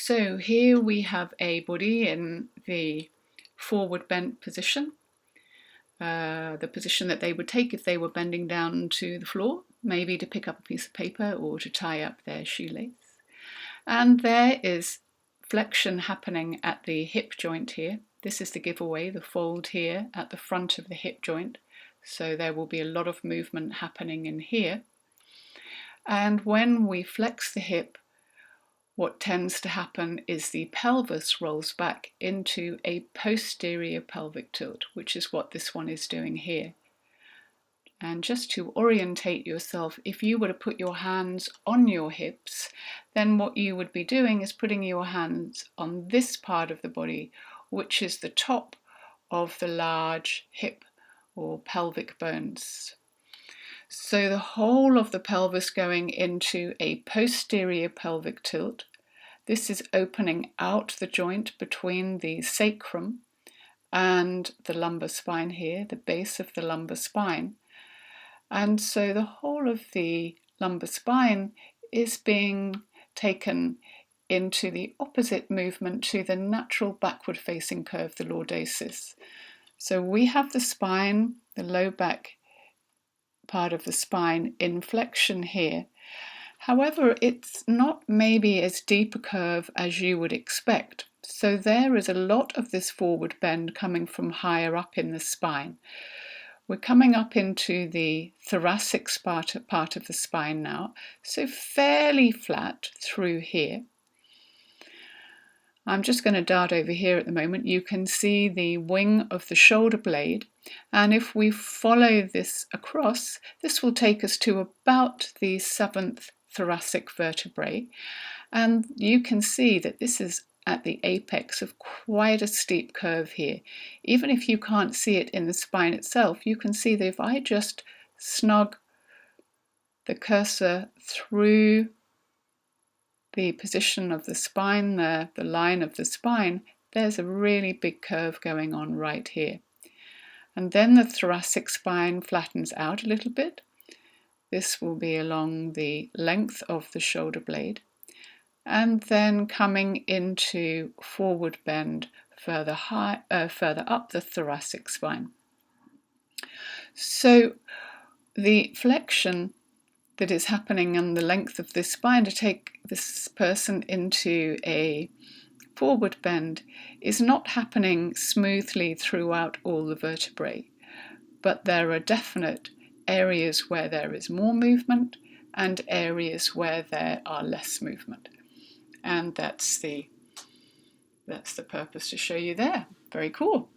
So here we have a body in the forward bent position, the position that they would take if they were bending down to the floor, maybe to pick up a piece of paper or to tie up their shoelace. And there is flexion happening at the hip joint here. This is the giveaway, the fold here at the front of the hip joint. So there will be a lot of movement happening in here. And when we flex the hip, what tends to happen is the pelvis rolls back into a posterior pelvic tilt, which is what this one is doing here. And just to orientate yourself, if you were to put your hands on your hips, then what you would be doing is putting your hands on this part of the body, which is the top of the large hip or pelvic bones. So the whole of the pelvis going into a posterior pelvic tilt. This is opening out the joint between the sacrum and the lumbar spine here, the base of the lumbar spine. And so the whole of the lumbar spine is being taken into the opposite movement to the natural backward facing curve, the lordosis. So we have the spine, the low back part of the spine in flexion here. However, it's not maybe as deep a curve as you would expect. So there is a lot of this forward bend coming from higher up in the spine. We're coming up into the thoracic part of the spine now, so fairly flat through here. I'm just going to dart over here at the moment. You can see the wing of the shoulder blade, and if we follow this across, this will take us to about the 7th thoracic vertebrae, and you can see that this is at the apex of quite a steep curve here. Even if you can't see it in the spine itself, you can see that if I just snug the cursor through the position of the spine there, the line of the spine, there's a really big curve going on right here. And then the thoracic spine flattens out a little bit. This will be along the length of the shoulder blade. And then coming into forward bend further up the thoracic spine. So the flexion that is happening on the length of this spine to take this person into a forward bend is not happening smoothly throughout all the vertebrae, but there are definite areas where there is more movement and areas where there are less movement. And that's the purpose to show you there. Very cool.